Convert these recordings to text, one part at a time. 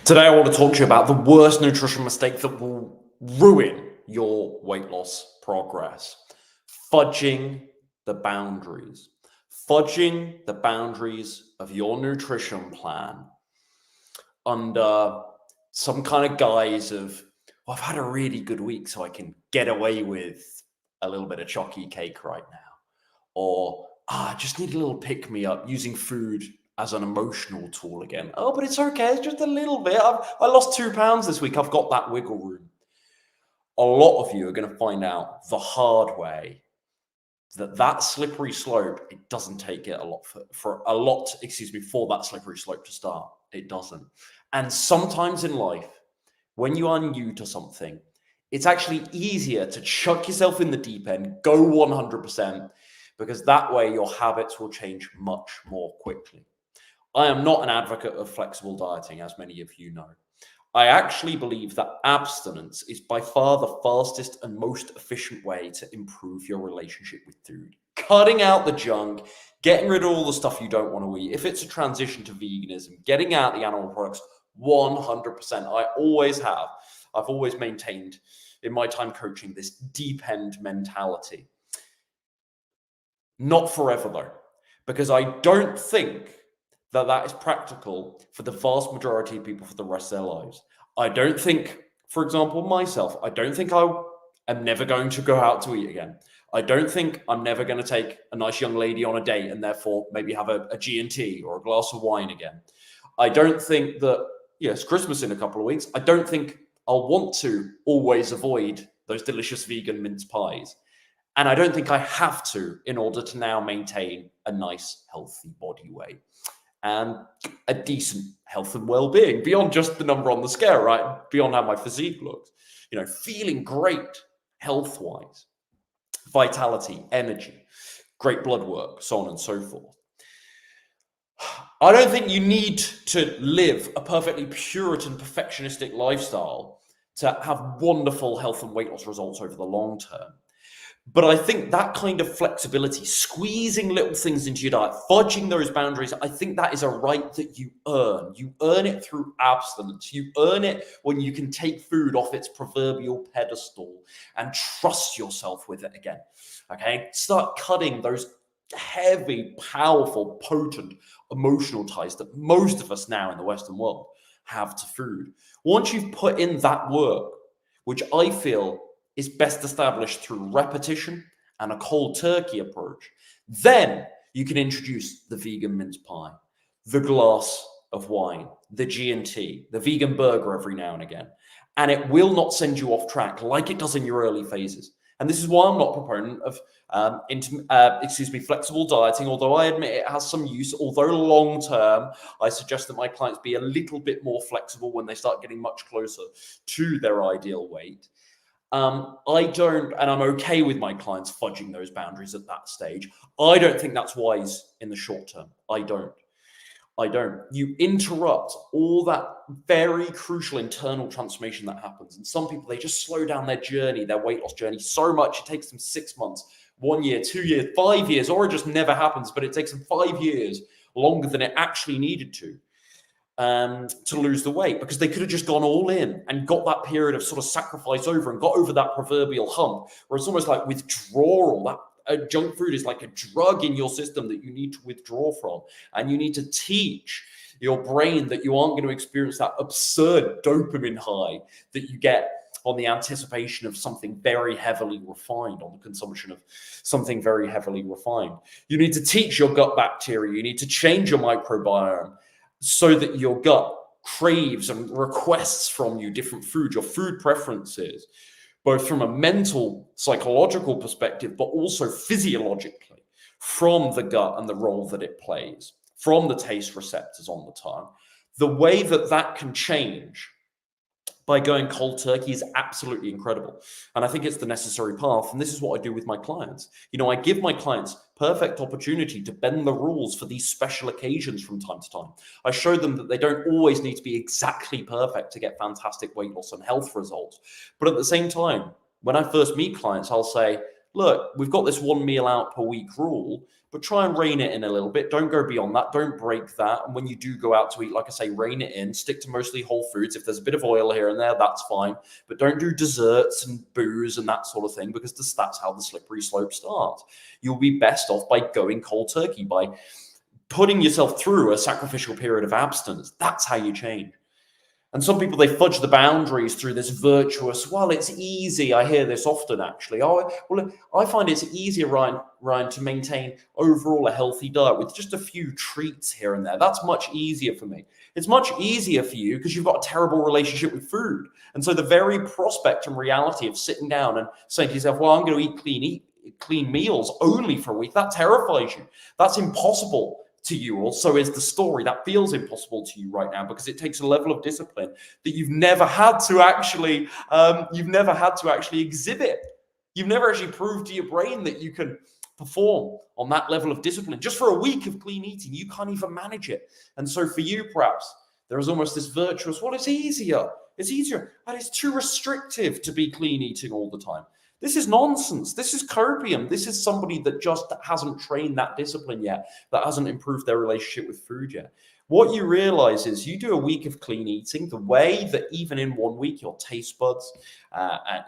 Today, I want to talk to you about the worst nutrition mistake that will ruin your weight loss progress. Fudging the boundaries. Fudging the boundaries of your nutrition plan under some kind of guise of, well, I've had a really good week, so I can get away with a little bit of chalky cake right now. Or, I just need a little pick-me-up using food as an emotional tool again. Oh, but it's okay. It's just a little bit. I lost 2 pounds this week. I've got that wiggle room. A lot of you are going to find out the hard way that slippery slope, it doesn't take it a lot for that slippery slope to start. It doesn't. And sometimes in life, when you are new to something, it's actually easier to chuck yourself in the deep end, go 100%, because that way your habits will change much more quickly. I am not an advocate of flexible dieting, as many of you know. I actually believe that abstinence is by far the fastest and most efficient way to improve your relationship with food. Cutting out the junk, getting rid of all the stuff you don't want to eat. If it's a transition to veganism, getting out the animal products, 100%. I always have. I've always maintained in my time coaching this deep end mentality. Not forever though, because I don't think that is practical for the vast majority of people for the rest of their lives. I don't think, for example, myself, I don't think I am never going to go out to eat again. I don't think I'm never going to take a nice young lady on a date and therefore maybe have a G&T or a glass of wine again. I don't think that, yes, Christmas in a couple of weeks, I don't think I'll want to always avoid those delicious vegan mince pies. And I don't think I have to in order to now maintain a nice, healthy body weight and a decent health and well-being beyond just the number on the scale, right? Beyond how my physique looks, feeling great health-wise, vitality, energy, great blood work, so on and so forth. I don't think you need to live a perfectly Puritan, perfectionistic lifestyle to have wonderful health and weight loss results over the long term. But I think that kind of flexibility, squeezing little things into your diet, fudging those boundaries, I think that is a right that you earn. You earn it through abstinence. You earn it when you can take food off its proverbial pedestal and trust yourself with it again. Okay? Start cutting those heavy, powerful, potent emotional ties that most of us now in the Western world have to food. Once you've put in that work, which I feel is best established through repetition and a cold turkey approach, then you can introduce the vegan mince pie, the glass of wine, the G&T, the vegan burger every now and again. And it will not send you off track like it does in your early phases. And this is why I'm not a proponent of flexible dieting, although I admit it has some use. Although long term, I suggest that my clients be a little bit more flexible when they start getting much closer to their ideal weight. I don't, and I'm okay with my clients fudging those boundaries at that stage. I don't think that's wise in the short term. I don't. You interrupt all that very crucial internal transformation that happens. And some people, they just slow down their journey, their weight loss journey so much. It takes them 6 months, 1 year, 2 years, 5 years, or it just never happens. But it takes them 5 years longer than it actually needed to lose the weight, because they could have just gone all in and got that period of sort of sacrifice over and got over that proverbial hump, where it's almost like withdrawal. That junk food is like a drug in your system that you need to withdraw from, and you need to teach your brain that you aren't going to experience that absurd dopamine high that you get on the anticipation of something very heavily refined, on the consumption of something very heavily refined. You need to teach your gut bacteria, you need to change your microbiome, so that your gut craves and requests from you different food, your food preferences, both from a mental, psychological perspective, but also physiologically, from the gut and the role that it plays, from the taste receptors on the tongue. The way that can change by going cold turkey is absolutely incredible. And I think it's the necessary path. And this is what I do with my clients. I give my clients perfect opportunity to bend the rules for these special occasions from time to time. I show them that they don't always need to be exactly perfect to get fantastic weight loss and health results. But at the same time, when I first meet clients, I'll say, look, we've got this 1 meal out per week rule, but try and rein it in a little bit. Don't go beyond that. Don't break that. And when you do go out to eat, like I say, rein it in. Stick to mostly whole foods. If there's a bit of oil here and there, that's fine. But don't do desserts and booze and that sort of thing, because that's how the slippery slope starts. You'll be best off by going cold turkey, by putting yourself through a sacrificial period of abstinence. That's how you change. And some people, they fudge the boundaries through this virtuous, well, it's easy. I hear this often, actually. Oh, well, I find it's easier, Ryan, to maintain overall a healthy diet with just a few treats here and there. That's much easier for me. It's much easier for you because you've got a terrible relationship with food. And so the very prospect and reality of sitting down and saying to yourself, well, I'm going to eat clean meals only for a week, that terrifies you. That's impossible to you, or so is the story. That feels impossible to you right now because it takes a level of discipline that you've never had to actually exhibit. You've never actually proved to your brain that you can perform on that level of discipline. Just for a week of clean eating, you can't even manage it. And so for you, perhaps there is almost this virtuous, well, it's easier, and it's too restrictive to be clean eating all the time. This is nonsense. This is copium. This is somebody that just hasn't trained that discipline yet, that hasn't improved their relationship with food yet. What you realize is you do a week of clean eating, the way that even in 1 week, your taste buds,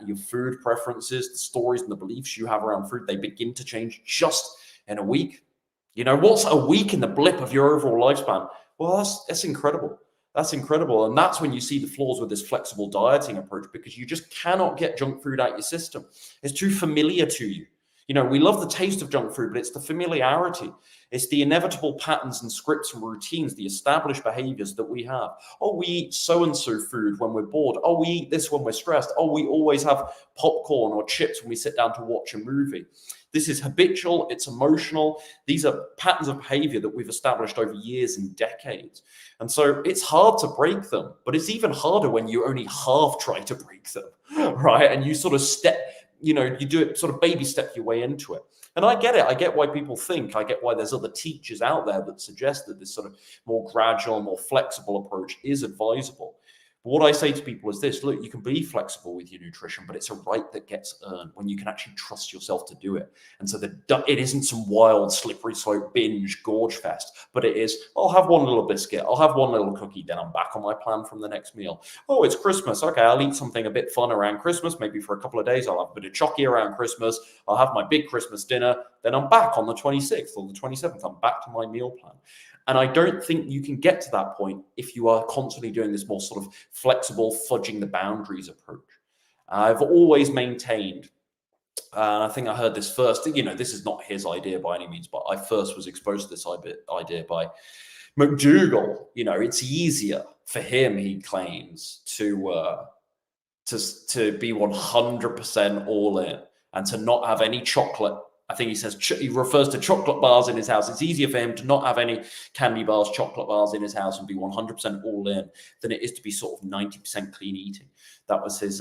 your food preferences, the stories and the beliefs you have around food, they begin to change just in a week. You know, what's a week in the blip of your overall lifespan? Well, that's incredible. That's incredible. And that's when you see the flaws with this flexible dieting approach, because you just cannot get junk food out your system. It's too familiar to you. You know, we love the taste of junk food, but it's the familiarity. It's the inevitable patterns and scripts and routines, the established behaviors that we have. Oh, we eat so-and-so food when we're bored. Oh, we eat this when we're stressed. Oh, we always have popcorn or chips when we sit down to watch a movie. This is habitual, it's emotional. These are patterns of behavior that we've established over years and decades. And so it's hard to break them, but it's even harder when you only half try to break them, right? And you sort of you do it sort of baby step your way into it. And I get it. I get why people think, I get why there's other teachers out there that suggest that this sort of more gradual, more flexible approach is advisable. But what I say to people is this: look, you can be flexible with your nutrition, but it's a right that gets earned when you can actually trust yourself to do it. And so it isn't some wild, slippery slope binge gorge fest, but it is, I'll have one little biscuit, I'll have one little cookie, then I'm back on my plan from the next meal. Oh, it's Christmas. Okay, I'll eat something a bit fun around Christmas. Maybe for a couple of days, I'll have a bit of chocky around Christmas. I'll have my big Christmas dinner. Then I'm back on the 26th or the 27th. I'm back to my meal plan. And I don't think you can get to that point if you are constantly doing this more sort of flexible, fudging the boundaries approach. I've always maintained, and I think I heard this first, this is not his idea by any means, but I first was exposed to this idea by McDougall. It's easier for him, he claims, to be 100% all in and to not have any chocolate. I think he refers to chocolate bars in his house. It's easier for him to not have any candy bars, chocolate bars in his house and be 100% all in than it is to be sort of 90% clean eating. That was his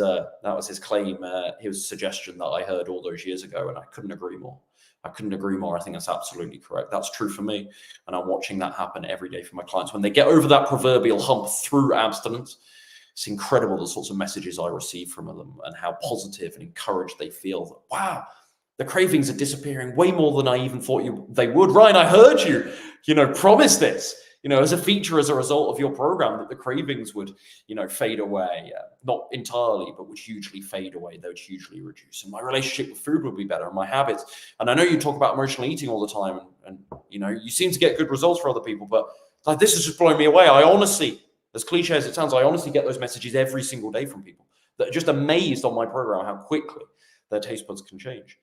claim, his suggestion that I heard all those years ago, and I couldn't agree more. I think that's absolutely correct. That's true for me, and I'm watching that happen every day for my clients. When they get over that proverbial hump through abstinence, it's incredible the sorts of messages I receive from them and how positive and encouraged they feel. That, wow, the cravings are disappearing way more than I even thought they would. Ryan, I heard you, promise this, as a feature, as a result of your program, that the cravings would, fade away. Not entirely, but would hugely fade away. They would hugely reduce. And my relationship with food would be better, and my habits. And I know you talk about emotional eating all the time, and you seem to get good results for other people, but like, this has just blown me away. I honestly, as cliche as it sounds, I honestly get those messages every single day from people that are just amazed on my program how quickly their taste buds can change.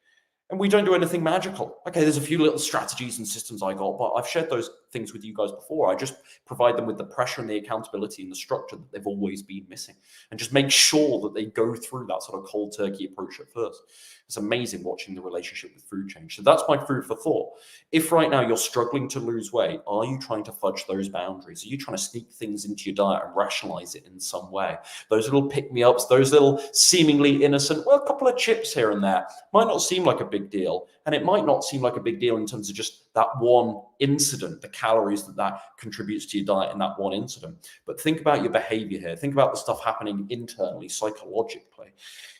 And we don't do anything magical. Okay, there's a few little strategies and systems I got, but I've shared those things with you guys before. I just provide them with the pressure and the accountability and the structure that they've always been missing, and just make sure that they go through that sort of cold turkey approach at first. It's amazing watching the relationship with food change. So that's my food for thought. If right now you're struggling to lose weight, are you trying to fudge those boundaries? Are you trying to sneak things into your diet and rationalize it in some way? Those little pick-me-ups, those little seemingly innocent, well, a couple of chips here and there might not seem like a big deal. And it might not seem like a big deal in terms of just that one incident, the calories that contributes to your diet in that one incident. But think about your behavior here. Think about the stuff happening internally, psychologically.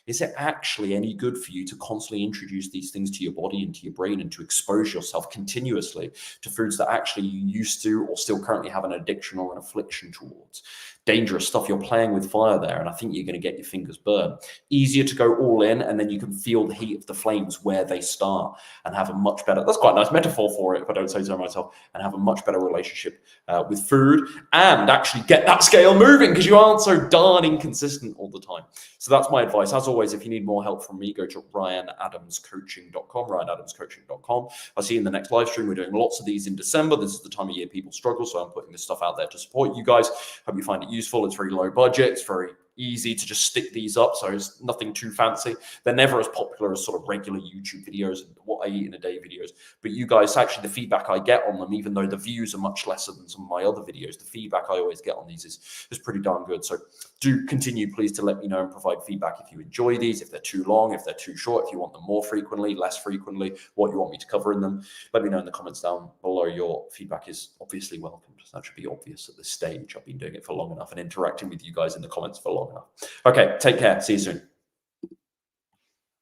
Is it actually any good for you to constantly introduce these things to your body and to your brain and to expose yourself continuously to foods that actually you used to or still currently have an addiction or an affliction towards? Dangerous stuff. You're playing with fire there, and I think you're going to get your fingers burned. Easier to go all in, and then you can feel the heat of the flames where they start and have a much better, that's quite a nice metaphor for it, if I don't say so myself, and have a much better relationship with food and actually get that scale moving because you aren't so darn inconsistent all the time. So that's my advice. As always, if you need more help from me, go to ryanadamscoaching.com, ryanadamscoaching.com. I'll see you in the next live stream. We're doing lots of these in December. This is the time of year people struggle, so I'm putting this stuff out there to support you guys. Hope you find it useful. It's very low budget. It's very easy to just stick these up, so it's nothing too fancy. They're never as popular as sort of regular YouTube videos and what I eat in a day videos, but you guys, actually the feedback I get on them, even though the views are much lesser than some of my other videos, the feedback I always get on these is pretty darn good. So do continue, please, to let me know and provide feedback if you enjoy these, if they're too long, if they're too short, if you want them more frequently, less frequently, what you want me to cover in them. Let me know in the comments down below. Your feedback is obviously welcomed. That should be obvious at this stage. I've been doing it for long enough and interacting with you guys in the comments for long enough. Okay, take care. See you soon.